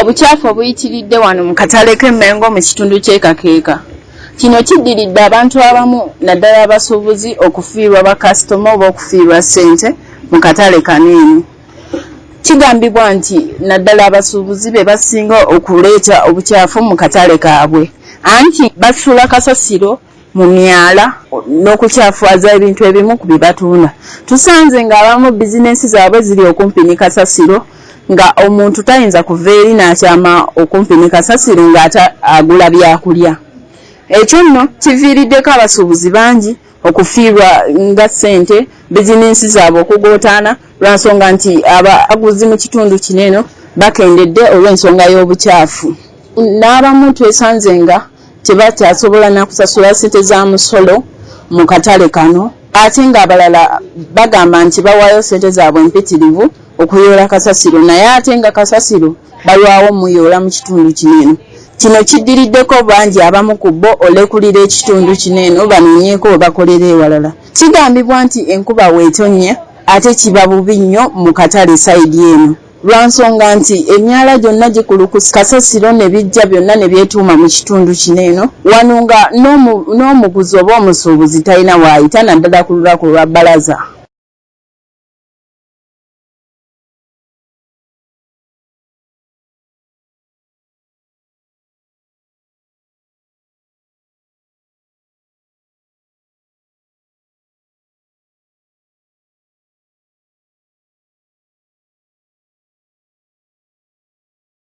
Obucaafu obuyitiridde wano mu katale k'Emmengo mu kitundu ky'e Kakeeka. Kino kiddiridde abantu abamu naddala abasuubuzi okufiirwa bakasitoma oba okufiirwa ssente mu katale kano. Kigambibwa nti naddala abasuubuzi be basinga okuleeta obucaafu mu katale kaabwe. Anti basula kasasiro mu myala n'okukyafuaza ebintu ebimu ku bye batunda. Tusanze ng'abamu bizinensi zaabwe ziri okumpi ne kasasiro nga omuntu tayinza kuva eri n'akyama okumpi ne kasasiro ng'agula byakulya. Ekyo nno kiviiriddeko abasuubuzi bangi okufiirwa nga ssente bizinensi zaabwe okugootaana lwansonga nti abaguzi mu kitundu kino eno bakendedde olw'ensonga y'obukyafu. N'abamu twesanze nga tebatyasobola na kusasula ssente za musolo mu katale kano ate ng'abalala bagamba nti bawaayo ssente zaabwe mpitirivu okuyoola kasasiro naye ate nga kasasiro balwawo muyoola mu kitundu kino eno. Kino kiddiriddeko bangi abamu ku bo olekulira ekitundu kino eno banoonyeeko we bakolera ewalala. Kigambibwa nti enkuba weetonnya ate kiba bubi nnyo mu katale sayidi eno lwansonga nti emyala gyonna gikulukusa kasasiro ne bijja byonna ne byetuuma mu kitundu kino eno wano nga n'omuguzi oba omusuubuzi talina waayita naddala ku lunaku lwa bbalaza.